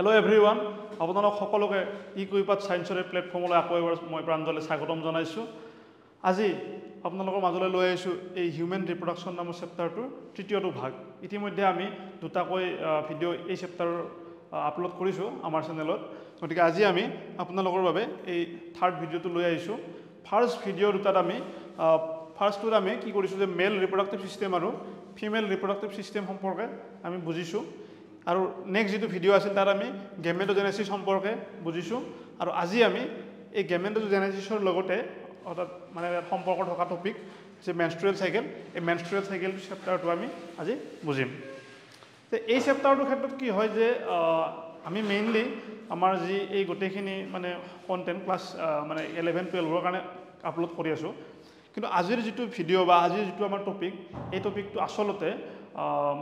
Hello' everyone, আপোনালোক সকলোকে ইকুইপাথ সায়েন্সৰ প্লেটফৰ্মলৈ আকৌ এবাৰ মই প্ৰাঞ্জলে স্বাগতম জনাইছোঁ। আজি আপোনালোকৰ মাজলৈ লৈ আহিছোঁ এই হিউমেন ৰিপ্ৰডাকশ্যন নামৰ চেপ্টাৰটোৰ তৃতীয়টো ভাগ। ইতিমধ্যে আমি দুটাকৈ ভিডিঅ' এই চেপ্টাৰৰ আপলোড কৰিছোঁ আমাৰ চেনেলত। গতিকে আজি আমি আপোনালোকৰ বাবে এই থাৰ্ড ভিডিঅ'টো লৈ আহিছোঁ। ফাৰ্ষ্ট ভিডিঅ' দুটাত ফাৰ্ষ্টটোত আমি কি কৰিছোঁ যে মেল ৰিপ্ৰডাক্টিভ ছিষ্টেম আৰু ফিমেল ৰিপ্ৰডাক্টিভ ছিষ্টেম সম্পৰ্কে আমি বুজিছোঁ। আৰু নেক্সট যিটো ভিডিঅ' আছিল তাত আমি গেমেটোজেনেচিছ সম্পৰ্কে বুজিছোঁ। আৰু আজি আমি এই গেমেটোজেনেচিছৰ লগতে অৰ্থাৎ মানে সম্পৰ্ক থকা টপিক যে মেনষ্ট্ৰুৱেল চাইকেল, এই মেনষ্ট্ৰুৱেল চাইকেল চেপ্টাৰটো আমি আজি বুজিম। তো এই চেপ্টাৰটোৰ ক্ষেত্ৰত কি হয় যে আমি মেইনলি আমাৰ যি এই গোটেইখিনি মানে কণ্টেণ্ট ক্লাছ মানে 11-12ৰ কাৰণে আপলোড কৰি আছোঁ। কিন্তু আজিৰ যিটো ভিডিঅ' বা আজিৰ যিটো আমাৰ টপিক, এই টপিকটো আচলতে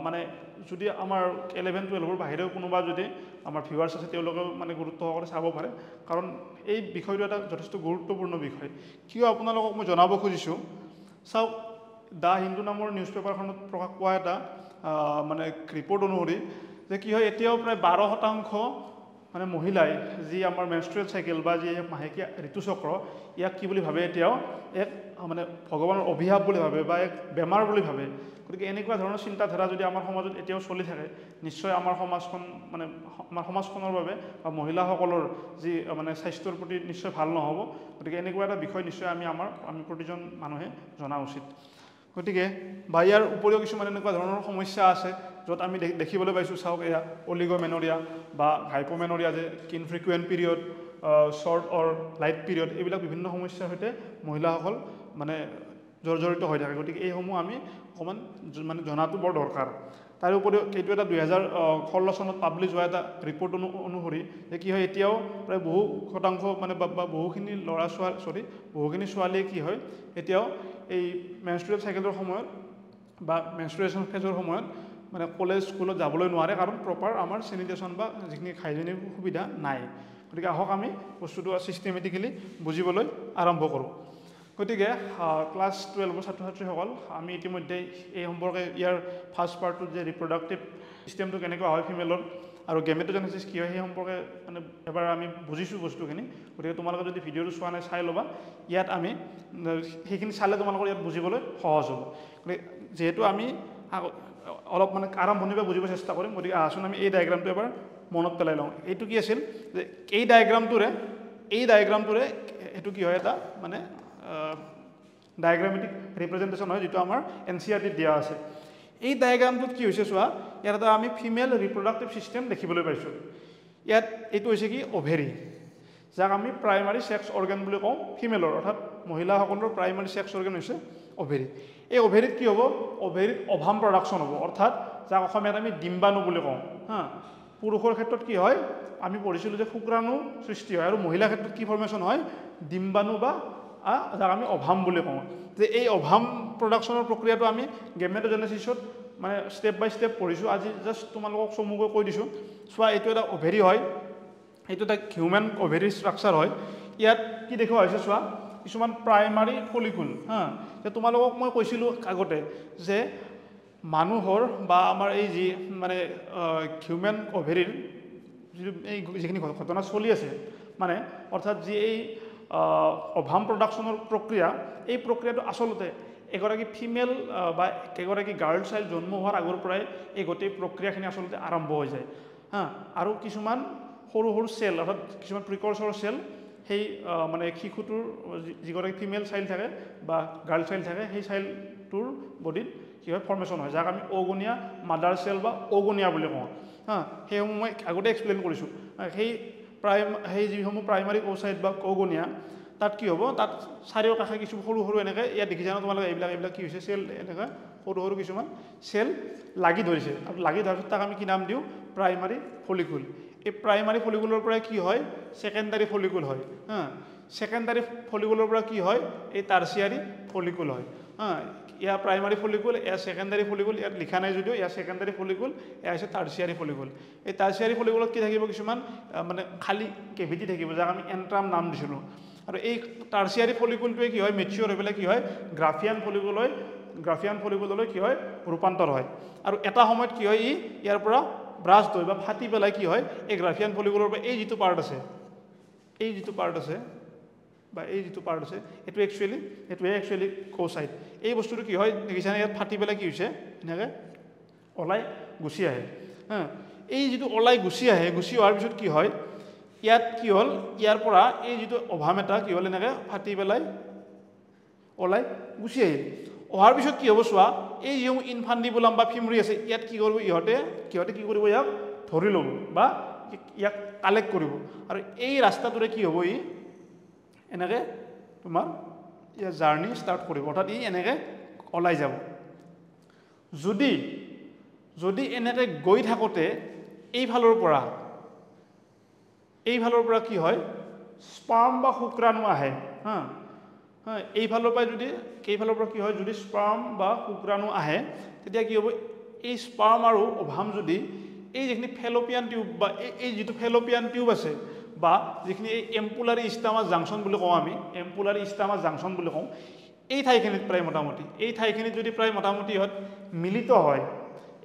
মানে যদি আমাৰ 11-12ৰ বাহিৰেও কোনোবা যদি আমাৰ ভিউৱাৰ্ছ আছে তেওঁলোকেও মানে গুৰুত্ব সহকাৰে চাব পাৰে, কাৰণ এই বিষয়টো এটা যথেষ্ট গুৰুত্বপূৰ্ণ বিষয়। কিয় আপোনালোকক মই জনাব খুজিছোঁ, চাওক দ্য হিন্দু নামৰ নিউজ পেপাৰখনত প্ৰকাশ পোৱা এটা মানে ৰিপৰ্ট অনুসৰি যে কি হয় এতিয়াও প্ৰায় 12% মানে মহিলাই যি আমাৰ মেনষ্ট্ৰুৱেল চাইকেল বা যি মাহেকীয়া ঋতুচক্ৰ ইয়াক কি বুলি ভাবে, এতিয়াও এক মানে ভগৱানৰ অভিশাপ বুলি ভাবে বা এক বেমাৰ বুলি ভাবে। গতিকে এনেকুৱা ধৰণৰ চিন্তাধাৰা যদি আমাৰ সমাজত এতিয়াও চলি থাকে, নিশ্চয় আমাৰ সমাজখন মানে আমাৰ সমাজখনৰ বাবে বা মহিলাসকলৰ যি মানে স্বাস্থ্যৰ প্ৰতি নিশ্চয় ভাল নহ'ব। গতিকে এনেকুৱা এটা বিষয় নিশ্চয় আমি প্ৰতিজন মানুহে জনা উচিত। গতিকে বা ইয়াৰ উপৰিও কিছুমান এনেকুৱা ধৰণৰ সমস্যা আছে য'ত আমি দেখিবলৈ পাইছোঁ। চাওক এয়া অলিগ'মেনৰিয়া বা হাইপ'মেনৰিয়া, যে ইনফ্ৰিকুৱেণ্ট পিৰিয়ড, শ্বৰ্ট অৰ লাইট পিৰিয়ড, এইবিলাক বিভিন্ন সমস্যাৰ সৈতে মহিলাসকল মানে জড়িত হৈ থাকে। গতিকে এইসমূহ আমি অকণমান মানে জনাটো বৰ দৰকাৰ। তাৰ উপৰিও এইটো এটা 2016 চনত পাব্লিছ হোৱা এটা ৰিপৰ্ট অনুসৰি যে কি হয় এতিয়াও প্ৰায় বহু শতাংশ মানে বা বহুখিনি বহুখিনি ছোৱালীয়ে কি হয় এতিয়াও এই মেনষ্ট্ৰুৱেল চাইকেলৰ সময়ত বা মেনষ্ট্ৰুৱেশ্যন ফেজৰ সময়ত মানে কলেজ স্কুলত যাবলৈ নোৱাৰে, কাৰণ প্ৰপাৰ আমাৰ চেনিটেশ্যন বা যিখিনি হাইজেনিক সুবিধা নাই। গতিকে আহক আমি বস্তুটো ছিষ্টেমেটিকেলি বুজিবলৈ আৰম্ভ কৰোঁ। গতিকে ক্লাছ 12ৰ ছাত্ৰ ছাত্ৰীসকল, আমি ইতিমধ্যে এই সম্পৰ্কে ইয়াৰ ফাৰ্ষ্ট পাৰ্টটোত যে ৰিপ্ৰডাক্টিভ ছিষ্টেমটো কেনেকুৱা হয় ফিমেলৰ আৰু গেমেটোজেনেচিছ কি হয় সেই সম্পৰ্কে মানে এবাৰ আমি বুজিছোঁ বস্তুখিনি। গতিকে তোমালোকে যদি ভিডিঅ'টো চোৱা নাই চাই ল'বা। ইয়াত আমি সেইখিনি চালে তোমালোকৰ ইয়াত বুজিবলৈ সহজ হ'ব। গতিকে যিহেতু আমি অলপ মানে আৰম্ভণিৰ পৰা বুজিব চেষ্টা কৰিম, গতিকে আহচোন আমি এই ডায়েগ্ৰামটো এবাৰ মনত পেলাই লওঁ। এইটো কি আছিল যে এই ডায়েগ্ৰামটোৰে এইটো কি হয় এটা মানে ডায়েগ্ৰামেটিক ৰিপ্ৰেজেণ্টেশ্যন হয়, যিটো আমাৰ NCERT-ত দিয়া আছে। এই ডায়েগ্ৰামটোত কি হৈছে চোৱা, ইয়াত এটা আমি ফিমেল ৰিপ্ৰডাক্টিভ ছিষ্টেম দেখিবলৈ পাইছোঁ। ইয়াত এইটো হৈছে কি অভেৰী, যাক আমি প্ৰাইমাৰী ছেক্স অৰ্গেন বুলি কওঁ ফিমেলৰ, অৰ্থাৎ মহিলাসকলৰ প্ৰাইমাৰী ছেক্স অৰ্গেন হৈছে অভেৰী। এই অভেৰীত কি হ'ব, অভেৰীত অভাম প্ৰডাকশ্যন হ'ব, অৰ্থাৎ যাক অসমীয়াত আমি ডিম্বাণু বুলি কওঁ। পুৰুষৰ ক্ষেত্ৰত কি হয়, আমি পঢ়িছিলোঁ যে শুক্ৰাণু সৃষ্টি হয়, আৰু মহিলাৰ ক্ষেত্ৰত কি ফৰ্মেশ্যন হয়, ডিম্বাণু বা যাক আমি অভাম বুলি কওঁ। যে এই অভাম প্ৰডাকশ্যনৰ প্ৰক্ৰিয়াটো আমি গেমেটোজেনেচিছত মানে ষ্টেপ বাই ষ্টেপ পঢ়িছোঁ। আজি জাষ্ট তোমালোকক চমুকৈ কৈ দিছোঁ। চোৱা, এইটো এটা অভেৰী হয়, এইটো এটা হিউমেন অভেৰী ষ্ট্ৰাকচাৰ হয়। ইয়াত কি দেখুওৱা হৈছে চোৱা, কিছুমান প্ৰাইমাৰী ফলিকুল। যে তোমালোকক মই কৈছিলোঁ আগতে যে মানুহৰ বা আমাৰ এই যি মানে হিউমেন অভেৰীৰ যিখিনি ঘটনা চলি আছে, মানে অৰ্থাৎ যি এই অভাম প্ৰডাকশ্যনৰ প্ৰক্ৰিয়া, এই প্ৰক্ৰিয়াটো আচলতে এগৰাকী ফিমেল বা এগৰাকী গাৰ্ল চাইল্ড জন্ম হোৱাৰ আগৰ পৰাই এই গোটেই প্ৰক্ৰিয়াখিনি আচলতে আৰম্ভ হৈ যায়। আৰু কিছুমান সৰু সৰু চেল, অৰ্থাৎ কিছুমান প্ৰিকৰ্চৰ চেল সেই মানে শিশুটোৰ যিগৰাকী ফিমেল চাইল্ড থাকে বা গাৰ্ল চাইল্ড থাকে, সেই চাইল্ডটোৰ বডিত কি হয় ফৰ্মেশ্যন হয়, যাক আমি অগনীয়া মাদাৰ চেল বা অগনীয়া বুলি কওঁ। সেইসমূহ মই আগতে এক্সপ্লেইন কৰিছোঁ। সেই যিসমূহ প্ৰাইমাৰী অ'চাইট বা অগনীয়া, তাত কি হ'ব, তাত চাৰিও কাষে কিছু সৰু সৰু এনেকৈ ইয়াত দেখিছা ন তোমালোকে, এইবিলাক কি হৈছে, চেল এনেকৈ সৰু সৰু কিছুমান চেল লাগি ধৰিছে, আৰু লাগি ধৰাৰ পিছত তাক আমি কি নাম দিওঁ, প্ৰাইমাৰী ফলিকুল। এই প্ৰাইমাৰী ফলিকুলৰ পৰাই কি হয়, ছেকেণ্ডাৰী ফলিকুল হয়। ছেকেণ্ডাৰী ফলিকুলৰ পৰা কি হয়, এই টাৰ্চিয়াৰী ফলিকুল হয়। এয়া প্ৰাইমাৰী ফলিকুল, এয়া ছেকেণ্ডাৰী ফলিকুল, ইয়াত লিখা নাই যদিও এয়া ছেকেণ্ডাৰী ফলিকুল, এয়া হৈছে টাৰ্চিয়াৰী ফলিকুল। এই টাৰ্চিয়াৰী ফলিকুলত কি থাকিব, কিছুমান মানে খালী কেভিটি থাকিব, যাক আমি এণ্ট্ৰাম নাম দিছিলোঁ। আৰু এই টাৰ্চিয়াৰী ফলিকুলটোৱে কি হয়, মেচিয়ৰ হৈ পেলাই কি হয়, গ্ৰাফিয়ান ফলিকুললৈ কি হয় ৰূপান্তৰ হয়। আৰু এটা সময়ত কি হয়, ইয়াৰ পৰা ব্ৰাষ্ট হয় বা ফাটি পেলাই কি হয় এই গ্ৰাফিয়ান ফলিকুলৰ পৰা এই যিটো পাৰ্ট আছে বা এই যিটো পাৰ্ট আছে এইটোৱে একচুৱেলি কোচাইট এই বস্তুটো কি হয় দেখিছানে ইয়াত ফাটি পেলাই কি হৈছে এনেকৈ ওলাই গুচি আহে এই যিটো ওলাই গুচি অহাৰ পিছত কি হয় ইয়াত কি হ'ল ইয়াৰ পৰা এই যিটো অভাম এটা কি হ'ল এনেকৈ ফাটি পেলাই ওলাই গুচি আহিল অহাৰ পিছত কি হ'ব চোৱা এই যিসমূহ ইনফাণ্ডিবুলাম বা ফিমৰি আছে ইয়াত কি কৰিব ইহঁতে কি কৰিব ইয়াক ধৰি ল'ব বা ইয়াক কালেক্ট কৰিব আৰু এই ৰাস্তাটোৰে কি হ'ব ই এনেকৈ তোমাৰ ইয়াৰ জাৰ্ণি ষ্টাৰ্ট কৰিব অৰ্থাৎ ই এনেকৈ ওলাই যাব যদি এনেকৈ গৈ থাকোঁতে এইফালৰ পৰা কি হয় স্পাৰ্ম বা শুক্ৰাণু আহে এইফালৰ পৰা কি হয় যদি স্পাৰ্ম বা শুক্ৰাণু আহে তেতিয়া কি হ'ব এই স্পাৰ্ম আৰু অভাম যদি এই যিখিনি ফেলোপিয়ান টিউব বা এই যিটো ফেলোপিয়ান টিউব আছে বা যিখিনি এই এম্পুলাৰী ইষ্টামাছ জাংচন বুলি কওঁ আমি এই ঠাইখিনিত প্ৰায় মোটামুটি ইহঁত মিলিত হয়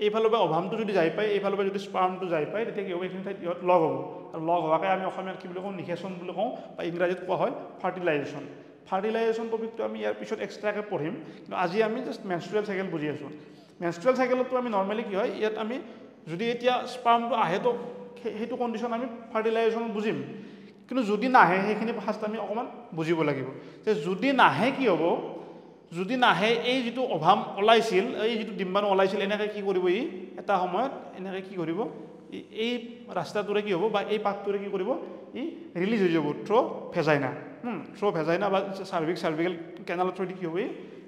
এইফালৰ পৰা অভামটো যদি যাই পায় এইফালৰ পৰা যদি স্পাৰ্মটো যাই পায় তেতিয়া কি হ'ব এইখিনি ঠাইত ইহঁত লগ হ'ব আৰু লগ হোৱাকৈ আমি অসমীয়াত কি বুলি কওঁ নিষেচন বুলি কওঁ বা ইংৰাজীত কোৱা হয় ফাৰ্টিলাইজেশ্যন টপিকটো আমি ইয়াৰ পিছত এক্সট্ৰাকৈ পঢ়িম কিন্তু আজি আমি জাষ্ট মেনষ্ট্ৰুৱেল চাইকেল বুজি আছোঁ মেনষ্ট্ৰুৱেল চাইকেলতো আমি নৰ্মেলি কি হয় ইয়াত আমি যদি এতিয়া স্পাৰ্মটো আহে তো সেইটো কণ্ডিশ্যন আমি ফাৰ্টিলাইজেশ্যন বুজিম কিন্তু যদি নাহে সেইখিনি ফাৰ্ষ্ট আমি অকণমান বুজিব লাগিব যে যদি নাহে কি হ'ব যদি নাহে এই যিটো অভাম ওলাইছিল এই যিটো ডিম্বাণু ওলাইছিল এনেকৈ কি কৰিব ই এটা সময়ত এনেকৈ কি কৰিব এই ৰাস্তাটোৰে কি হ'ব বা এই পাকটোৰে কি কৰিব ই ৰিলিজ হৈ যাব থ্ৰ' ভেজাইনা বা চাৰ্ভিকেল কেনালৰ থ্ৰুদি কি হ'ব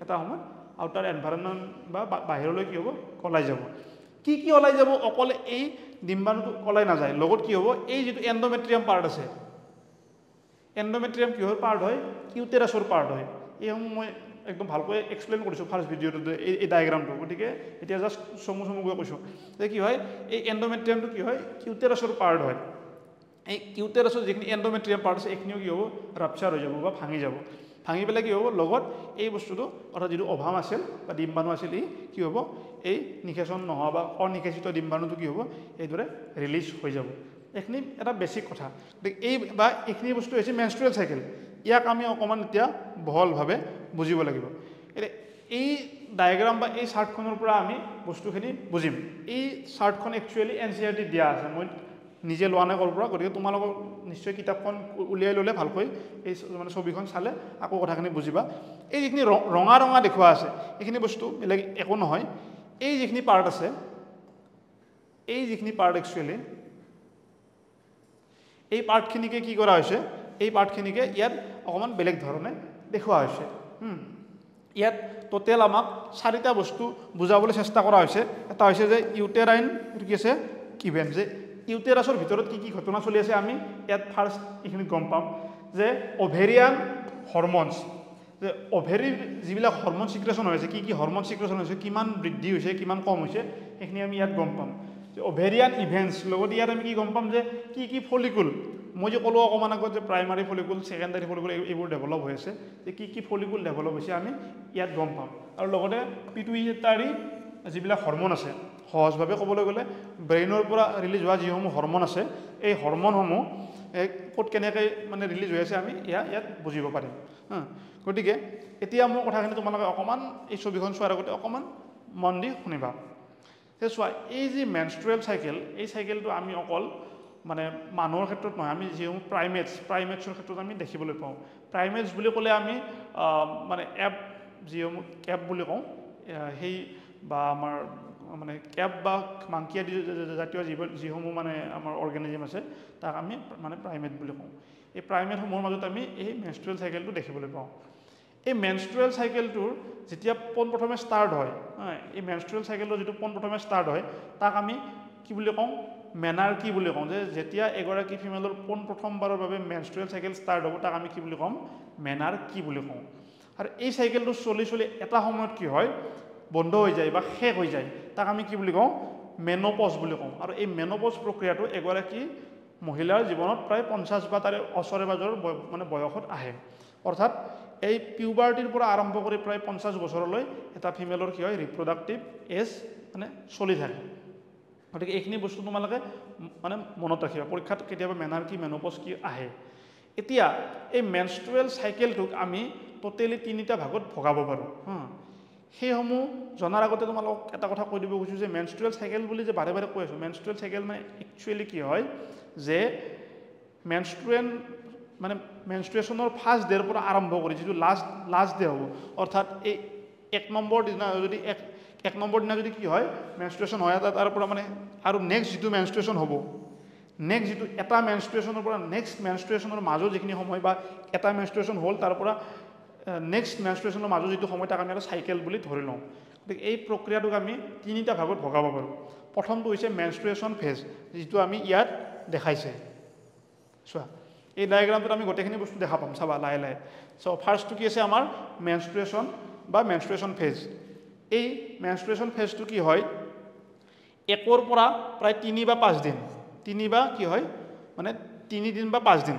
এটা সময়ত আউটাৰ এনভাইৰনমেণ্ট বা বাহিৰলৈ কি হ'ব ওলাই যাব কি ওলাই যাব অকল এই ডিম্বাণুটো ওলাই নাযায় লগত কি হ'ব এই যিটো এণ্ডোমেট্ৰিয়াম পাৰ্ট আছে এণ্ডোমেট্ৰিয়াম কিহৰ পাৰ্ট হয় কিউটেৰাছৰ পাৰ্ট হয় এইসমূহ মই একদম ভালকৈ এক্সপ্লেইন কৰিছোঁ ফাৰ্ষ্ট ভিডিঅ'টোতে এই ডায়েগ্ৰামটো গতিকে এতিয়া জাষ্ট চমুকৈ কৈছোঁ যে কি হয় এই এণ্ডোমেট্ৰিয়ামটো কি হয় কিউটেৰাছৰ পাৰ্ট হয় এই কিউটেৰাছৰ যিখিনি এণ্ডোমেট্ৰিয়াম পাৰ্ট আছে এইখিনিও কি হ'ব ৰাপচাৰ হৈ যাব বা ভাঙি পেলাই কি হ'ব লগত এই বস্তুটো অৰ্থাৎ যিটো অভাম আছিল বা ডিম্বাণু আছিল ই কি হ'ব এই নিষেচন নোহোৱা বা অনিষেচিত ডিম্বাণুটো কি হ'ব এইদৰে ৰিলিজ হৈ যাব এইখিনি এটা বেছিক কথা গতিকে এইখিনি বস্তু হৈছে মেনষ্ট্ৰুৱেল চাইকেল ইয়াক আমি অকণমান এতিয়া বহলভাৱে বুজিব লাগিব এতিয়া এই ডায়েগ্ৰাম বা এই চাৰ্টখনৰ পৰা আমি বস্তুখিনি বুজিম এই চাৰ্টখন একচুৱেলি NCERT দিয়া আছে মই নিজে লোৱা নাই ক'ৰ পৰা গতিকে তোমালোকৰ নিশ্চয় কিতাপখন উলিয়াই ল'লে ভালকৈ এই মানে ছবিখন চালে আকৌ কথাখিনি বুজিবা এই যিখিনি ৰঙা দেখুওৱা আছে এইখিনি বস্তু বেলেগ একো নহয় এই যিখিনি পাৰ্ট আছে একচুৱেলি এই পাৰ্টখিনিকে কি কৰা হৈছে এই পাৰ্টখিনিকে ইয়াত অকণমান বেলেগ ধৰণে দেখুওৱা হৈছে ইয়াত টোটেল আমাক 4টা বস্তু বুজাবলৈ চেষ্টা কৰা হৈছে এটা হৈছে যে ইউটেৰাইন কি আছে কিভেন যে ইউটেৰাছৰ ভিতৰত কি ঘটনা চলি আছে আমি ইয়াত ফাৰ্ষ্ট এইখিনি গম পাম যে অভেৰিয়ান হৰম'নছ যে অভেৰীৰ যিবিলাক হৰম'ন চিক্ৰেশ্যন হৈছে কি হৰম'ন চিক্ৰেশ্যন হৈছে কিমান বৃদ্ধি হৈছে কিমান কম হৈছে সেইখিনি আমি ইয়াত গম পাম যে অভেৰিয়ান ইভেণ্টছ লগতে ইয়াত আমি কি গম পাম যে কি ফলিকুল মই যে ক'লোঁ অকণমান আগত যে প্ৰাইমাৰী ফলিকুল ছেকেণ্ডাৰী ফলিকুল এইবোৰ ডেভেলপ হৈ আছে যে কি ফলিকুল ডেভেলপ হৈছে আমি ইয়াত গম পাম আৰু লগতে পিটুইটাৰী যিবিলাক হৰম'ন আছে সহজভাৱে ক'বলৈ গ'লে ব্ৰেইনৰ পৰা ৰিলিজ হোৱা যিসমূহ হৰম'ন আছে এই হৰম'নসমূহ ক'ত কেনেকৈ মানে ৰিলিজ হৈ আছে আমি ইয়াত বুজিব পাৰিম গতিকে এতিয়া মোৰ কথাখিনি তোমালোকে অকণমান এই ছবিখন চোৱাৰ আগতে অকণমান মন দি শুনিবা যে চোৱা এই যি মেনষ্ট্ৰুৱেল চাইকেল এই চাইকেলটো আমি অকল মানে মানুহৰ ক্ষেত্ৰত নহয় আমি যিসমূহ প্ৰাইমেটছৰ ক্ষেত্ৰত আমি দেখিবলৈ পাওঁ প্ৰাইমেটছ বুলি ক'লে আমি মানে যিসমূহ এপ বুলি কওঁ সেই বা আমাৰ মানে কেপ বা মাংকিয়া জাতীয় যিসমূহ মানে আমাৰ অৰ্গেনিজম আছে তাক আমি মানে প্ৰাইমেট বুলি কওঁ এই প্ৰাইমেটসমূহৰ মাজত আমি এই মেনষ্ট্ৰুৱেল চাইকেলটো দেখিবলৈ পাওঁ এই মেনষ্ট্ৰুৱেল চাইকেলটোৰ যেতিয়া পোনপ্ৰথমে ষ্টাৰ্ট হয় এই মেনষ্ট্ৰুৱেল চাইকেলটো যিটো পোনপ্ৰথমে ষ্টাৰ্ট হয় তাক আমি কি বুলি কওঁ মেনাৰ্কি বুলি কওঁ যে যেতিয়া এগৰাকী ফিমেলৰ পোনপ্ৰথমবাৰৰ বাবে মেনষ্ট্ৰুৱেল চাইকেল ষ্টাৰ্ট হ'ব তাক আমি কি বুলি ক'ম মেনাৰ্কি বুলি কওঁ আৰু এই চাইকেলটো চলি এটা সময়ত কি হয় বন্ধ হৈ যায় বা শেষ হৈ যায় তাক আমি কি বুলি কওঁ মেন'পজ বুলি কওঁ আৰু এই মেন'পজ প্ৰক্ৰিয়াটো এগৰাকী মহিলাৰ জীৱনত প্ৰায় 50 বা তাৰে ওচৰে পাজৰৰ মানে বয়সত আহে অৰ্থাৎ এই পিউবাৰ্টিৰ পৰা আৰম্ভ কৰি প্ৰায় 50 বছৰলৈ এটা ফিমেলৰ কি হয় ৰিপ্ৰডাক্টিভ এজ মানে চলি থাকে গতিকে এইখিনি বস্তু তোমালোকে মানে মনত ৰাখিবা পৰীক্ষাত কেতিয়াবা মেনাৰ কি মেনোপজ কি আহে এতিয়া এই মেনষ্ট্ৰুৱেল চাইকেলটোক আমি টোটেলি তিনিটা ভাগত ভগাব পাৰোঁ সেইসমূহ জনাৰ আগতে তোমালোকক এটা কথা কৈ দিব খুজিছোঁ যে মেনষ্ট্ৰুৱেল চাইকেল বুলি যে বাৰে বাৰে কৈ আছোঁ মেনষ্ট্ৰুৱেল চাইকেল মানে একচুৱেলি কি হয় যে মেনষ্ট্ৰুৱেশ্যনৰ ফাৰ্ষ্ট ডেৰ পৰা আৰম্ভ কৰি যিটো লাষ্ট ডে হ'ব অৰ্থাৎ এই 1 নম্বৰ দিনা যদি 1 নম্বৰ দিনা যদি কি হয় মেনষ্ট্ৰুৱেশ্যন হয় তাৰ পৰা মানে আৰু নেক্সট যিটো মেনষ্ট্ৰুৱেশ্যন হ'ব নেক্সট যিটো এটা মেনষ্ট্ৰুৱেশ্যনৰ পৰা নেক্সট মেনষ্ট্ৰুৱেশ্যনৰ মাজত যিখিনি সময় বা এটা মেনষ্ট্ৰুৱেশ্যন হ'ল তাৰ পৰা নেক্সট মেনষ্ট্ৰুৱেশ্যনৰ মাজত যিটো সময় তাক আমি এটা চাইকেল বুলি ধৰি লওঁ গতিকে এই প্ৰক্ৰিয়াটোক আমি তিনিটা ভাগত ভগাব পাৰোঁ প্ৰথমটো হৈছে মেনষ্ট্ৰুৱেশ্যন ফেজ যিটো আমি ইয়াত দেখাইছে চোৱা এই ডায়েগ্ৰামটোত আমি গোটেইখিনি বস্তু দেখা পাম চাবা লাহে লাহে চ' ফাৰ্ষ্টটো কি আছে আমাৰ মেনষ্ট্ৰুৱেশ্যন বা মেনষ্ট্ৰুৱেশ্যন ফেজ এই মেনষ্ট্ৰুৱেশ্যন ফেজটো কি হয় 1 পৰা প্ৰায় 3 বা 5 দিন 3 বা কি হয় মানে 3 দিন বা 5 দিন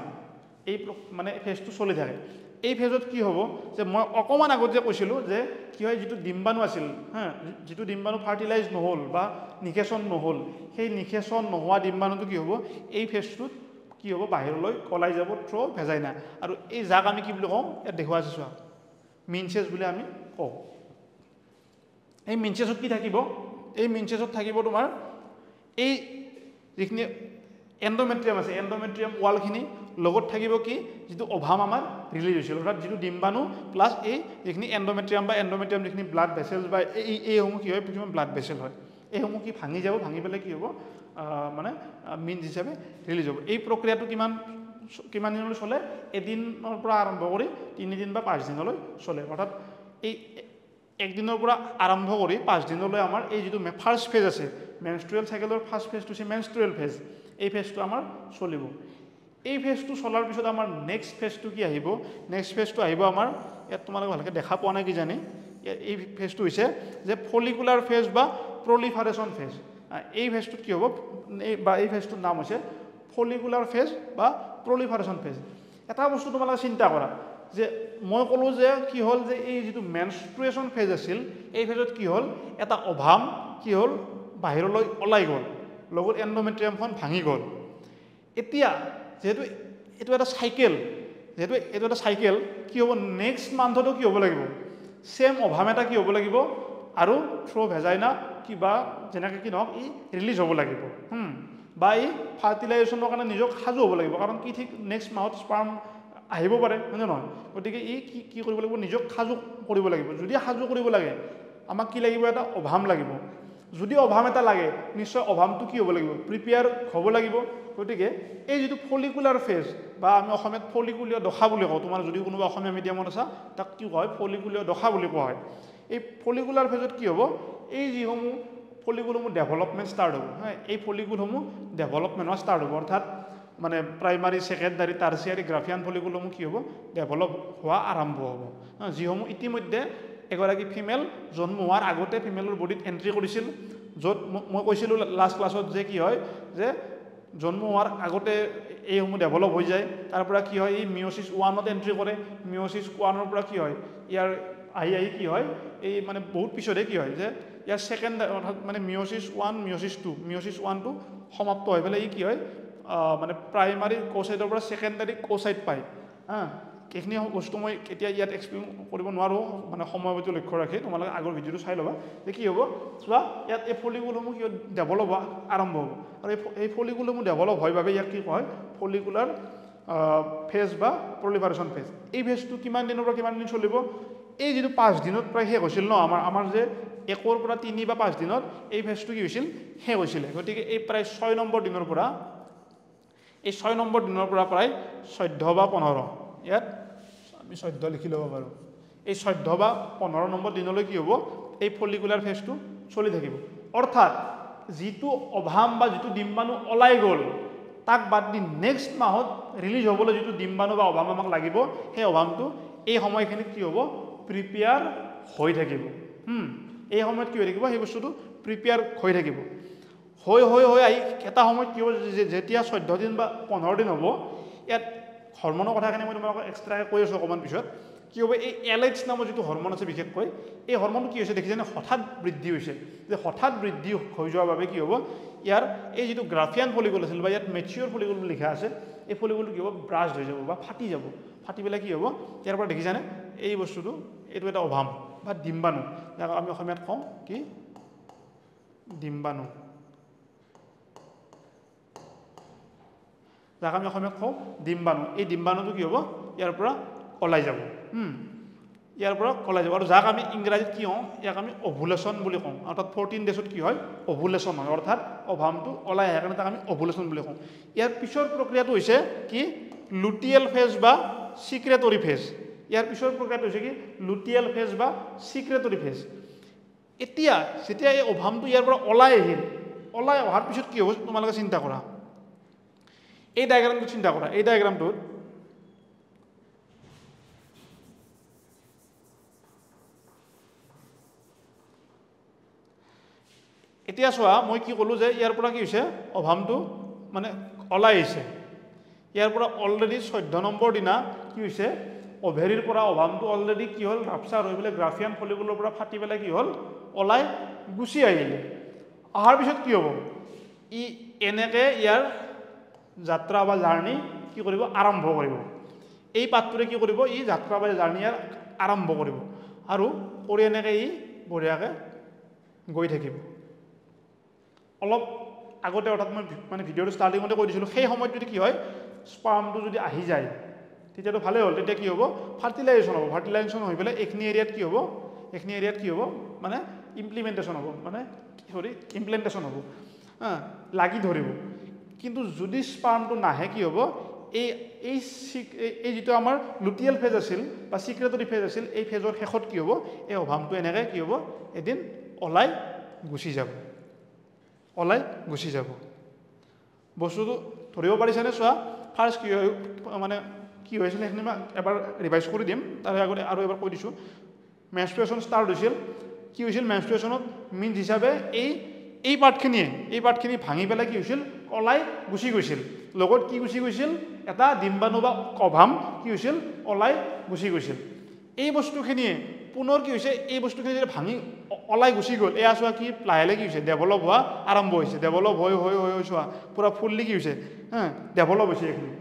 এই মানে ফেজটো চলি থাকে এই ফেজত কি হ'ব যে মই অকমান আগত যে কৈছিলোঁ যে কি হয় যিটো ডিম্বাণু আছিল যিটো ডিম্বাণু ফাৰ্টিলাইজ নহ'ল বা নিষেচন নহ'ল সেই নিষেচন নোহোৱা ডিম্বাণুটো কি হ'ব এই ফেজটোত কি হ'ব বাহিৰলৈ ওলাই যাব থ্ৰু ভেজাইনা আৰু এই যাক আমি কি বুলি কওঁ ইয়াত দেখুওৱা আছে চোৱা মিনচেছ বুলি আমি কওঁ এই মিনচেছত কি থাকিব এই মিনচেছত থাকিব তোমাৰ এই যিখিনি এণ্ডোমেট্ৰিয়াম আছে এণ্ডোমেট্ৰিয়াম ৱালখিনি লগত থাকিব কি যিটো অভাম আমাৰ ৰিলিজ হৈছিল অৰ্থাৎ যিটো ডিম্বাণু প্লাছ এই যিখিনি এণ্ডোমেট্ৰিয়াম যিখিনি ব্লাড ভেছেলছ বা এইসমূহ কি হয় কিছুমান ব্লাড ভেছেল হয় এইসমূহ কি ভাঙি যাব ভাঙি পেলাই কি হ'ব মানে মিনচ হিচাপে ৰিলিজ হ'ব এই প্ৰক্ৰিয়াটো কিমান দিনলৈ চলে এদিনৰ পৰা আৰম্ভ কৰি 3 দিন বা 5 দিনলৈ চলে অৰ্থাৎ এই 1 দিনৰ পৰা আৰম্ভ কৰি 5 দিনলৈ আমাৰ এই যিটো ফাৰ্ষ্ট ফেজ আছে মেনষ্ট্ৰুৱেল চাইকেলৰ ফাৰ্ষ্ট ফেজটো হৈছে মেনষ্ট্ৰুৱেল ফেজ এই ফেজটো আমাৰ চলিব এই ফেজটো চলাৰ পিছত আমাৰ নেক্সট ফেজটো কি আহিব নেক্সট ফেজটো আহিব আমাৰ ইয়াত তোমালোকে ভালকৈ দেখা পোৱা নাই কি জানি এই ফেজটো হৈছে যে ফলিকুলাৰ ফেজ বা প্ৰলিফাৰেশ্যন ফেজ এই ফেজটোত কি হ'ব এই ফেজটোৰ নাম হৈছে ফলিকুলাৰ ফেজ বা প্ৰলিফাৰেশ্যন ফেজ এটা বস্তু তোমালোকে চিন্তা কৰা যে মই ক'লোঁ যে কি হ'ল যে এই যিটো মেনষ্ট্ৰুৱেশ্যন ফেজ আছিল এই ফেজত কি হ'ল এটা অভাম কি হ'ল বাহিৰলৈ ওলাই গ'ল লগত এণ্ডোমেট্ৰিয়ামখন ভাঙি গ'ল এতিয়া যেহেতু এইটো এটা চাইকেল কি হ'ব নেক্সট মান্থতো কি হ'ব লাগিব সেম অভাম এটা কি হ'ব লাগিব আৰু থ্ৰু ভেজাইনা কিবা যেনেকৈ কি নহওক ই ৰিলিজ হ'ব লাগিব বা এই ফাৰ্টিলাইজেশ্যনৰ কাৰণে নিজক সাজু হ'ব লাগিব কাৰণ কি ঠিক নেক্সট মাহত স্পাৰ্ম আহিব পাৰে হয়নে নহয় গতিকে ই কি কৰিব লাগিব নিজক সাজু কৰিব লাগিব যদি সাজু কৰিব লাগে আমাক কি লাগিব এটা অভাম লাগিব যদি অভাম এটা লাগে নিশ্চয় অভামটো কি হ'ব লাগিব প্ৰিপেয়াৰ হ'ব লাগিব গতিকে এই যিটো ফলিকুলাৰ ফেজ বা আমি অসমীয়াত ফলিকুলীয় দশা বুলি কওঁ তোমাৰ যদি কোনোবা অসমীয়া মিডিয়ামত আছা তাক কি কয় ফলিকুলীয় দশা বুলি কোৱা হয় এই ফলিকুলাৰ ফেজত কি হ'ব এই যিসমূহ ফলিকুলসমূহ ডেভেলপমেণ্ট ষ্টাৰ্ট হ'ব এই ফলিকুলসমূহ ডেভেলপমেণ্ট হোৱা ষ্টাৰ্ট হ'ব অৰ্থাৎ মানে প্ৰাইমাৰী ছেকেণ্ডাৰী টাৰ্চিয়াৰী গ্ৰাফিয়ান ফলিকুলসমূহ কি হ'ব ডেভেলপ হোৱা আৰম্ভ হ'ব যিসমূহ ইতিমধ্যে এগৰাকী ফিমেল জন্ম হোৱাৰ আগতে ফিমেলৰ বডিত এণ্ট্ৰি কৰিছিল য'ত মই কৈছিলোঁ লাষ্ট ক্লাছত যে কি হয় যে জন্ম হোৱাৰ আগতে এইসমূহ ডেভেলপ হৈ যায় তাৰ পৰা কি হয় এই মিঅ'চিছ 1ত এণ্ট্ৰি কৰে মিঅ'চিছ 1ৰ পৰা কি হয় ইয়াৰ আহি কি হয় এই মানে বহুত পিছতহে কি হয় যে ইয়াৰ ছেকেণ্ড অৰ্থাৎ মানে মিঅ'চিছ 1 মিঅ'চিছ 1টো সমাপ্ত হৈ পেলাই ই কি হয় মানে প্ৰাইমাৰী কোচাইটৰ পৰা ছেকেণ্ডাৰী কোচাইট পায় এইখিনি বস্তু মই এতিয়া ইয়াত এক্সপ্লেইন কৰিব নোৱাৰোঁ মানে সময়টো লক্ষ্য ৰাখি তোমালোকে আগৰ ভিডিঅ'টো চাই ল'বা যে কি হ'ব চোৱা ইয়াত এই ফলিকুলসমূহ কি ডেভেলপ হোৱা আৰম্ভ হ'ব আৰু এই ফলিকুলসমূহ ডেভেলপ হয় বাবে ইয়াক কি কয় ফলিকুলাৰ ফেজ বা প্ৰলিফাৰেশ্যন ফেজ এই ফেজটো কিমান দিনৰ পৰা কিমান দিন চলিব এই যিটো 5 দিনত প্ৰায় শেষ হৈছিল ন আমাৰ যে 1 পৰা 3 বা 5 দিনত এই ফেজটো কি হৈছিল শেষ হৈছিলে গতিকে এই প্ৰায় 6 নম্বৰ দিনৰ পৰা প্ৰায় 14 বা 15 ইয়াত আমি 14 লিখি ল'ব পাৰোঁ এই 14 বা 15 নম্বৰ দিনলৈ কি হ'ব এই ফলিকুলাৰ ফেজটো চলি থাকিব অৰ্থাৎ যিটো অভাম বা যিটো ডিম্বাণু ওলাই গ'ল তাক বাদ দি নেক্সট মাহত ৰিলিজ হ'বলৈ যিটো ডিম্বাণু বা অভাম আমাক লাগিব সেই অভামটো এই সময়খিনিত কি হ'ব প্ৰিপেয়াৰ হৈ থাকিব এই সময়ত কি হৈ থাকিব সেই বস্তুটো প্ৰিপেয়াৰ হৈ থাকিব হৈ আহি এটা সময়ত কি হ'ব যেতিয়া 14 দিন বা 15 দিন হ'ব ইয়াত হৰমনৰ কথাখিনি মই তোমালোকক এক্সট্ৰাকৈ কৈ আছোঁ অকণমান পিছত কি কি হ'ব এই LH নামৰ যিটো হৰমন আছে বিশেষকৈ এই হৰমনটো কি হৈছে দেখিছেনে হঠাৎ বৃদ্ধি হৈছে যে হঠাৎ বৃদ্ধি হৈ যোৱাৰ বাবে কি হ'ব ইয়াৰ এই যিটো গ্ৰাফিয়ান ফলিকুল আছিল বা ইয়াত মেচিউৰ ফলিকুল বুলি লিখা আছে এই ফলিকুলটো কি হ'ব ব্ৰাষ্ট হৈ যাব বা ফাটি যাব ফাটি পেলাই কি হ'ব ইয়াৰ পৰা দেখিছানে এই বস্তুটো এইটো এটা অভাম বা ডিম্বাণু যাক আমি অসমীয়াত কওঁ কি ডিম্বাণু যাক আমি অসমীয়াত কওঁ ডিম্বাণু এই ডিম্বাণুটো কি হ'ব ইয়াৰ পৰা ওলাই যাব ইয়াৰ পৰা ওলাই যাব আৰু যাক আমি ইংৰাজীত কি কওঁ ইয়াক আমি অভুলেশ্যন বুলি কওঁ অৰ্থাৎ 14 ডেজত কি হয় অভুলেশ্যন হয় অৰ্থাৎ অভামটো ওলাই আহে কাৰণে তাক আমি অভুলেশ্যন বুলি কওঁ ইয়াৰ পিছৰ প্ৰক্ৰিয়াটো হৈছে কি লুটিয়েল ফেজ বা সিক্ৰেটৰি ফেজ ইয়াৰ পিছৰ প্ৰক্ৰিয়াটো হৈছে কি লুটিয়েল ফেজ বা সিক্ৰেটৰি ফেজ এতিয়া যেতিয়া এই অভামটো ইয়াৰ পৰা ওলাই আহিল ওলাই অহাৰ পিছত কি হ'ব তোমালোকে চিন্তা কৰা এই ডায়াগ্ৰামটো চিন্তা কৰা এই ডায়াগ্ৰামটোত এতিয়া চোৱা মই কি ক'লো যে ইয়াৰ পৰা কি হৈছে অভামটো মানে ওলাই আহিছে ইয়াৰ পৰা অলৰেডি 14 নম্বৰ দিনা কি হৈছে অভেৰীৰ পৰা অভামটো অলৰেডি কি হ'ল ৰাপচাৰ হৈ পেলাই গ্ৰাফিয়ান ফলিকুলৰ পৰা ফাটি পেলাই কি হ'ল ওলাই গুচি আহিলে অহাৰ পিছত কি হ'ব ই এনেকৈ ইয়াৰ যাত্ৰা বা জাৰ্ণি কি কৰিব আৰম্ভ কৰিব এই পাতটোৰে কি কৰিব ই যাত্ৰা বা জাৰ্ণি আৰম্ভ কৰিব আৰু কৰি এনেকৈ ই বঢ়িয়াকৈ গৈ থাকিব অলপ আগতে অৰ্থাৎ মই মানে ভিডিঅ'টো ষ্টাৰ্টিঙতে কৈ দিছিলোঁ সেই সময়ত যদি কি হয় স্পাৰ্মটো যদি আহি যায় তেতিয়াতো ভালেই হ'ল তেতিয়া কি হ'ব ফাৰ্টিলাইজেশ্যন হ'ব ফাৰ্টিলাইজেশ্যন হৈ পেলাই এইখিনি এৰিয়াত কি হ'ব মানে ইমপ্লিমেণ্টেশ্যন হ'ব মানে ইমপ্লেণ্টেশ্যন হ'ব লাগি ধৰিব কিন্তু যদি স্পাৰ্মটো নাহে কি হ'ব এই যিটো আমাৰ লুটিয়েল ফেজ আছিল বা সিক্ৰেটৰি ফেজ আছিল এই ফেজৰ শেষত কি হ'ব এই অভামটো এনেকৈ কি হ'ব এদিন ওলাই গুচি যাব বস্তুটো ধৰিব পাৰিছেনে চোৱা ফাৰ্ষ্ট কি হয় মানে কি হৈছিল সেইখিনি মই এবাৰ ৰিভাইজ কৰি দিম তাৰ আগতে আৰু এবাৰ কৈ দিছোঁ মেনষ্ট্ৰুৱেশ্যন ষ্টাৰ্ট হৈছিল কি হৈছিল মেনষ্ট্ৰুৱেশ্যনত মিনছ হিচাপে এই পাৰ্টখিনি ভাঙি পেলাই কি হৈছিল ওলাই গুচি গৈছিল লগত কি গুচি গৈছিল এটা ডিম্বাণু বা অভাম কি হৈছিল ওলাই গুচি গৈছিল এই বস্তুখিনিয়ে পুনৰ কি হৈছে এই বস্তুখিনি যেতিয়া ভাঙি ওলাই গুচি গ'ল এয়া চোৱা কি লাহে লাহে কি হৈছে ডেভেলপ হোৱা আৰম্ভ হৈছে ডেভেলপ হৈ চোৱা পূৰা ফুল্লি কি হৈছে ডেভেলপ হৈছে এইখিনি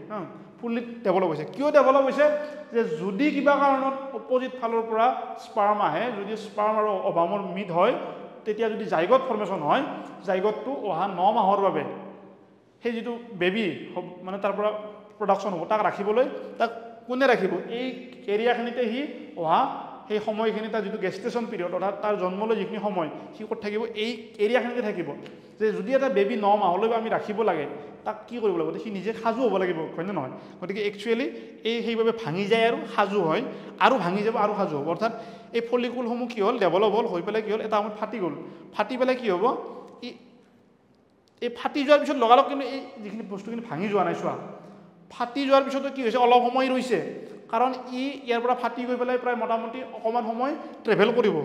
ফুল্লি ডেভেলপ হৈছে কিয় ডেভেলপ হৈছে যে যদি কিবা কাৰণত অপজিট ফালৰ পৰা স্পাৰ্ম আহে যদি স্পাৰ্ম আৰু অভামৰ মিট হয় তেতিয়া যদি জাইগট ফৰ্মেশ্যন হয় জাইগটটো অহা 9 মাহৰ বাবে সেই যিটো বেবী মানে তাৰ পৰা প্ৰডাকশ্যন হ'ব তাক ৰাখিবলৈ তাক কোনে ৰাখিব এই এৰিয়াখিনিতে সি অহা সেই সময়খিনি তাৰ যিটো গেষ্টেশ্যন পিৰিয়ড অৰ্থাৎ তাৰ জন্মলৈ যিখিনি সময় সি ক'ত থাকিব এই এৰিয়াখিনিতে থাকিব যে যদি এটা বেবী 9 মাহলৈ আমি ৰাখিব লাগে তাক কি কৰিব লাগিব সি নিজে সাজু হ'ব লাগিব হয়নে নহয় গতিকে একচুৱেলি সেইভাৱে ভাঙি যায় আৰু সাজু হয় আৰু ভাঙি যাব আৰু সাজু হ'ব অৰ্থাৎ এই ফলিকুলসমূহ কি হ'ল ডেভেলপ হ'ল হৈ পেলাই কি হ'ল এটা সময়ত ফাটি গ'ল ফাটি পেলাই কি হ'ব এই ফাটি যোৱাৰ পিছত লগালগ কিন্তু এই যিখিনি বস্তুখিনি ভাঙি যোৱা নাই চোৱা ফাটি যোৱাৰ পিছতো কি হৈছে অলপ সময় ৰৈছে কাৰণ ইয়াৰ পৰা ফাটি গৈ পেলাই প্ৰায় মোটামুটি অকণমান সময় ট্ৰেভেল কৰিব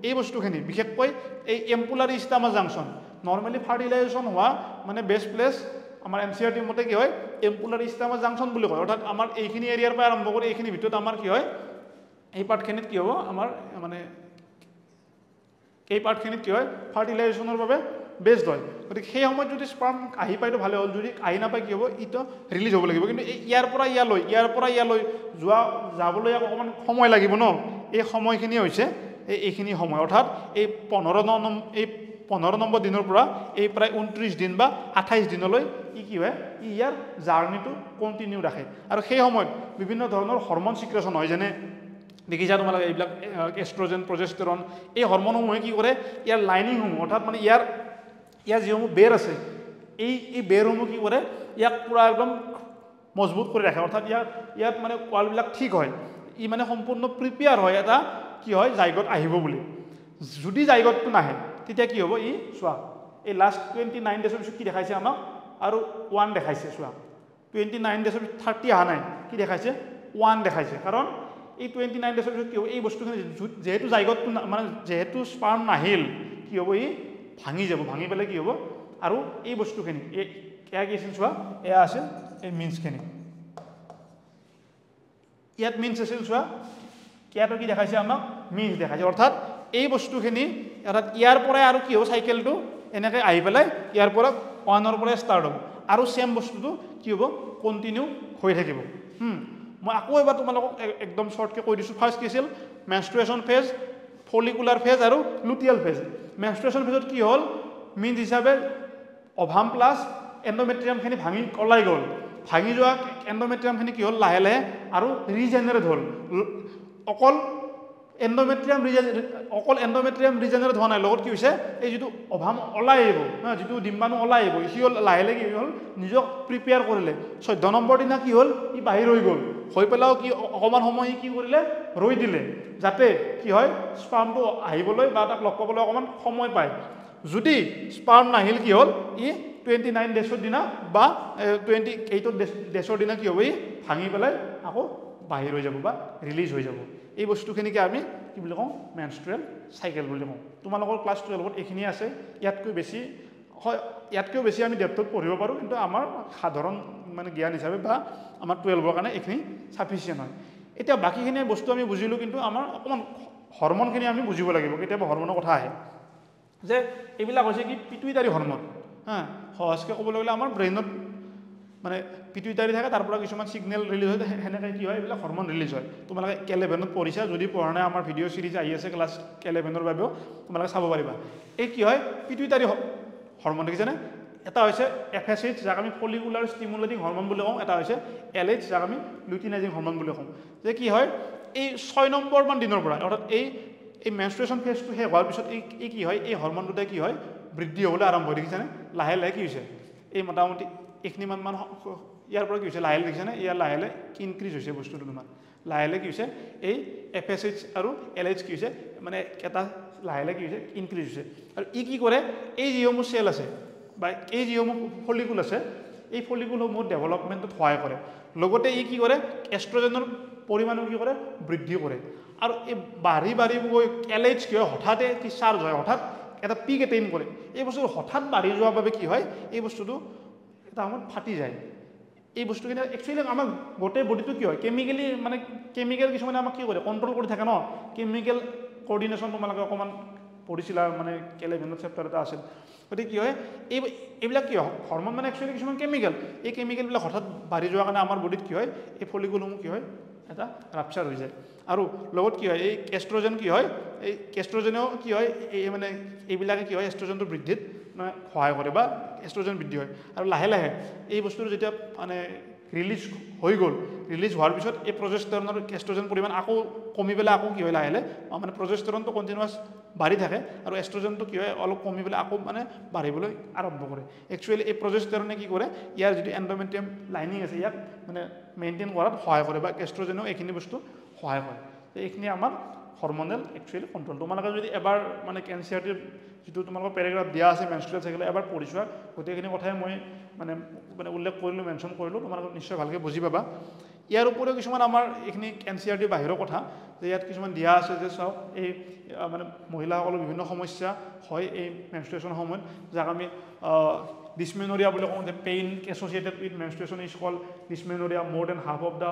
এই বস্তুখিনি বিশেষকৈ এই এম্পুলাৰী ষ্টামাছ জাংচন নৰ্মেলি ফাৰ্টিলাইজেশ্যন হোৱা মানে বেষ্ট প্লেচ আমাৰ NCERT মতে কি হয় এম্পুলাৰী ষ্টামাছ জাংচন বুলি কয় অৰ্থাৎ আমাৰ এইখিনি এৰিয়াৰ পৰা আৰম্ভ কৰি এইখিনি ভিতৰত আমাৰ কি হয় এই পাৰ্টখিনিত কি হ'ব আমাৰ মানে এই পাৰ্টখিনিত কি হয় ফাৰ্টিলাইজেশ্যনৰ বাবে বেষ্ট হয় গতিকে সেই সময়ত যদি স্পাৰ্ম আহি পাইতো ভালে হ'ল যদি আহি নাপায় কি হ'ব ইটো ৰিলিজ হ'ব লাগিব কিন্তু ইয়াৰ পৰা ইয়ালৈ যাবলৈ অকণমান সময় লাগিব ন এই সময়খিনি হৈছে এইখিনি সময় অৰ্থাৎ এই 15 নম্বৰ দিনৰ পৰা এই প্ৰায় 29 দিন বা 28 দিনলৈ কি হয় ইয়াৰ জাৰ্ণিটো কণ্টিনিউ ৰাখে আৰু সেই সময়ত বিভিন্ন ধৰণৰ হৰমন সিক্ৰেশ্যন হয় যেনে দেখিছা তোমালোকে এইবিলাক এষ্ট্ৰজেন প্ৰজেষ্টেৰন এই হৰমনসমূহে কি কৰে ইয়াৰ লাইনিংসমূহ অৰ্থাৎ মানে ইয়াৰ যিসমূহ বেৰ আছে এই বেৰসমূহ কি কৰে ইয়াক পূৰা একদম মজবুত কৰি ৰাখে অৰ্থাৎ ইয়াত মানে কোৱালবিলাক ঠিক হয় ই মানে সম্পূৰ্ণ প্ৰিপেয়াৰ হয় এটা কি হয় জাইগট আহিব বুলি যদি জাইগটটো নাহে তেতিয়া কি হ'ব চোৱা এই লাষ্ট 29 ডেজৰ পিছত কি দেখাইছে আমাক আৰু 1 দেখাইছে চোৱা 29 ডেজৰ পিছত 30 অহা নাই কি দেখাইছে 1 দেখাইছে কাৰণ এই 29 ডেজৰ পিছত কি হ'ব এই বস্তুখিনি যেহেতু জাইগটটো মানে যেহেতু স্পাৰ্ম নাহিল কি হ'ব ভাঙি যাব ভাঙি পেলাই কি হ'ব আৰু এই বস্তুখিনি এয়া কি আছিল চোৱা এয়া আছিল এই মিন্সখিনি ইয়াত মিন্স আছিল চোৱা কেটো কি দেখাইছে আমাক মিক্স দেখাইছে অৰ্থাৎ এই বস্তুখিনি অৰ্থাৎ ইয়াৰ পৰাই আৰু কি হ'ব সাইকেলটো এনেকৈ আহি পেলাই ইয়াৰ পৰা 1 ৰ পৰা ষ্টাৰ্ট হ'ব আৰু সেম বস্তুটো কি হ'ব কন্টিনিউ হৈ থাকিব মই আকৌ এবাৰ তোমালোকক একদম শৰ্টকে কৈ দিছো ফাৰ্স্ট কি আছিল মেনস্ট্ৰুৱেশ্যন ফেজ ফলিকুলাৰ ফেজ আৰু লুটিয়েল ফেজ মেনস্ট্ৰুৱেশ্যন ফেজত কি হ'ল মিন্স হিচাপে অভাম প্লাছ এন্ডোমেট্ৰিয়ামখিনি ভাঙি ওলাই গ'ল ভাঙি যোৱা এন্ডোমেট্ৰিয়ামখিনি কি হ'ল লাহে লাহে আৰু ৰিজেনাৰেট হ'ল অকল এন্ডোমেট্ৰিয়াম ৰিজেনাৰেট হোৱা নাই লগত কি হৈছে এই যিটো অভাম ওলাই আহিব যিটো ডিম্বাণু ওলাই আহিব সি হ'ল লাহে লাহে কি হ'ল নিজক প্ৰিপেয়াৰ কৰিলে 14 নম্বৰ দিনা কি হ'ল ই বাহিৰ হৈ গ'ল হৈ পেলাও কি অকমান সময় কি কৰিলে ৰৈ দিলে যাতে কি হয় স্পাৰ্মটো আহিবলৈ বা তাক লগ পাবলৈ অকমান সময় পায় যদি স্পাৰ্ম নাহিল কি হ'ল ই 29 ডেছৰ দিনা বা 28 ডেছৰ দিনা কি হ'ব ই ভাঙি পেলাই আকৌ বাহিৰ হৈ যাব বা ৰিলিজ হৈ যাব এই বস্তুখিনিকে আমি কি বুলি কওঁ মেনস্ট্ৰুৱেল সাইকেল বুলি কওঁ তোমালোকৰ ক্লাছ 12ত এইখিনি আছে ইয়াতকৈ বেছি হয় ইয়াতকৈ বেছি আমি ডেপথত পঢ়িব পাৰোঁ কিন্তু আমাৰ সাধাৰণ মানে জ্ঞান হিচাপে বা আমাৰ 12ৰ কাৰণে এইখিনি সাফিচিয়েন্ট হয় এতিয়া বাকিখিনি বস্তু আমি বুজিলোঁ কিন্তু আমাৰ অকমান হৰমনখিনি আমি বুজিব লাগিব কেতিয়াবা হৰমনৰ কথা আহে যে এইবিলাক হৈছে কি পিটুইটাৰী হৰমন সহজকৈ ক'বলৈ গ'লে আমাৰ ব্ৰেইনত মানে পিটুইটাৰী থাকে তাৰ পৰা কিছুমান সিগনেল ৰিলিজ হয় হেনেকৈ কি হয় এইবিলাক হৰমন ৰিলিজ হয় তোমালোকে K11ত পঢ়িছা যদি পঢ়া নাই আমাৰ ভিডিঅ' সিৰিজ আহি আছে ক্লাছ K11ৰ বাবেও তোমালোকে চাব পাৰিবা এই কি হয় পিটুইটাৰী হৰমন দেখিছানে এটা হৈছে FSH যাক আমি ফলিকুলাৰ ষ্টিমুলেটিং হৰমন বুলি কওঁ এটা হৈছে LH যাক আমি লুটিনাইজিং হৰমন বুলি কওঁ যে কি হয় এই 6 নম্বৰ মান দিনৰ পৰা অৰ্থাৎ এই মেনস্ট্ৰুৱেশ্যন ফেজটো শেষ হোৱাৰ পিছত এই কি হয় এই হৰমন দুটা কি হয় বৃদ্ধি হ'বলৈ আৰম্ভ হয় দেখিছানে লাহে লাহে কি হৈছে এই মোটামুটি এইখিনি মান ইয়াৰ পৰা কি হৈছে লাহে দেখিছানে ইয়াৰ লাহে লাহে ইনক্ৰিজ হৈছে বস্তুটো তোমাৰ লাহে লাহে কি হৈছে এই FSH আৰু LH কি হৈছে মানে এটা লাহে লাহে কি হৈছে ইনক্ৰিজ হৈছে আৰু ই কি কৰে এই যিসমূহ চেল আছে বা এই যিসমূহ ফলিকুল আছে এই ফলিকুলসমূহ ডেভেলপমেণ্টত সহায় কৰে লগতে ই কি কৰে এষ্ট্ৰজেনৰ পৰিমাণো কি কৰে বৃদ্ধি কৰে আৰু এই বাঢ়ি গৈ LH কি হয় হঠাতে কি চাৰ্জ হয় হঠাৎ এটা পিক এটেইন কৰে এই বস্তুটো হঠাৎ বাঢ়ি যোৱাৰ বাবে কি হয় এই বস্তুটো এটা সময়ত ফাটি যায় এই বস্তুখিনি একচুৱেলি আমাৰ গোটেই বডিটো কি হয় কেমিকেলি মানে কেমিকেল কিছুমানে আমাক কি কৰে কণ্ট্ৰল কৰি থাকে ন কেমিকেল কোঅৰ্ডিনেশ্যন তোমালোকে অকণমান পঢ়িছিলা মানে K11ৰ চেপ্টাৰ এটা আছিল গতিকে কি হয় এইবিলাক কি হয় হৰমন মানে একচুৱেলি কিছুমান কেমিকেল এই কেমিকেলবিলাক হঠাৎ বাঢ়ি যোৱাৰ কাৰণে আমাৰ বডিত কি হয় এই ফলিকুলসমূহ কি হয় এটা ৰাপচাৰ হৈ যায় আৰু লগত কি হয় এই এষ্ট্ৰজেন কি হয় এই এষ্ট্ৰজেনেও কি হয় এই মানে এইবিলাকে কি হয় এষ্ট্ৰজেনটো বৃদ্ধিত মানে সহায় কৰে বা এষ্ট্ৰজেন বৃদ্ধি হয় আৰু লাহে লাহে এই বস্তুটো যেতিয়া মানে ৰিলিজ হৈ গ'ল ৰিলিজ হোৱাৰ পিছত এই প্ৰজেষ্টেৰনৰ এষ্ট্ৰজেন পৰিমাণ আকৌ কমি পেলাই আকৌ কি হয় লাহে লাহে মানে প্ৰজেষ্টেৰনটো কণ্টিনিউৱাছ বাঢ়ি থাকে আৰু এষ্ট্ৰজেনটো কি হয় অলপ কমি পেলাই আকৌ মানে বাঢ়িবলৈ আৰম্ভ কৰে একচুৱেলি এই প্ৰজেষ্টেৰনে কি কৰে ইয়াৰ যিটো এণ্ডোমেট্ৰিয়াম লাইনিং আছে ইয়াক মানে মেইনটেইন কৰাত সহায় কৰে বা এষ্ট্ৰজেনেও এইখিনি বস্তু সহায় কৰে এইখিনি আমাৰ হৰমনেল একচুৱেলি কণ্ট্ৰল তোমালোকে যদি এবাৰ মানে NCERTৰ যিটো তোমালোকৰ পেৰাগ্ৰাফ দিয়া আছে মেনস্ট্ৰুৱেল সাইকেল এবাৰ পঢ়ি চোৱা গোটেইখিনি কথাই মই মানে উল্লেখ কৰিলোঁ মেনশ্যন কৰিলোঁ তোমালোকে নিশ্চয় ভালকৈ বুজি পাবা ইয়াৰ উপৰিও কিছুমান আমাৰ এইখিনি NCERT বাহিৰৰ কথা যে ইয়াত কিছুমান দিয়া আছে যে চাওক এই মানে মহিলাসকলৰ বিভিন্ন সমস্যা হয় এই মেনস্ট্ৰুৱেশ্যন সময়ত যাক আমি ডিছমেনৰিয়া বুলি কওঁ যে pain associated with menstruation is called dysmenorrhoea more than half of the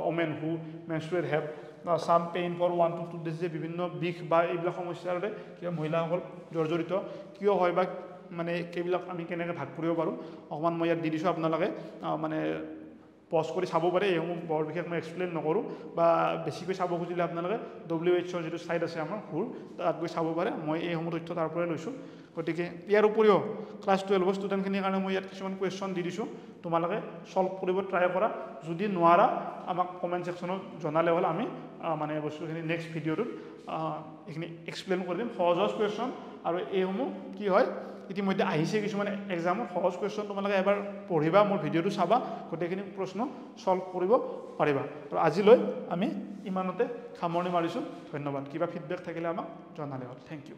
women who menstruate have some pain for 1 to 2 days যে বিভিন্ন বিষ বা এইবিলাক সমস্যাৰে কিয় মহিলাসকল জৰ্জৰিত কিয় হয় বা মানে এইবিলাক আমি কেনেকৈ ভাগ কৰিব পাৰোঁ অকণমান মই ইয়াত দি দিছোঁ আপোনালোকে মানে পজ কৰি চাব পাৰে এইসমূহ বৰ বিশেষ মই এক্সপ্লেইন নকৰোঁ বা বেছিকৈ চাব খুজিলে আপোনালোকে WHO যিটো ছাইট আছে আমাৰ হুৰ তাত গৈ চাব পাৰে মই এইসমূহ তথ্য তাৰ পৰাই লৈছোঁ গতিকে ইয়াৰ উপৰিও ক্লাছ 12 ষ্টুডেণ্টখিনিৰ কাৰণে মই ইয়াত কিছুমান কুৱেশ্যন দি দিছোঁ তোমালোকে সলভ কৰিব ট্ৰাই কৰা যদি নোৱাৰা আমাক কমেণ্ট ছেকশ্যনত জনালে হ'ল আমি মানে বস্তুখিনি নেক্সট ভিডিঅ'টোত এইখিনি এক্সপ্লেইন কৰি দিম সহজ কুৱেশ্যন আৰু এইসমূহ কি হয় ইতিমধ্যে আহিছে কিছুমান এক্সামত সহজ কুৱেশ্যন তোমালোকে এবাৰ পঢ়িবা মোৰ ভিডিঅ'টো চাবা গোটেইখিনি প্ৰশ্ন সলভ কৰিব পাৰিবা আৰু আজিলৈ আমি ইমানতে সামৰণি মাৰিছোঁ ধন্যবাদ কিবা ফিডবেক থাকিলে আমাক জনালে হ'ল থেংক ইউ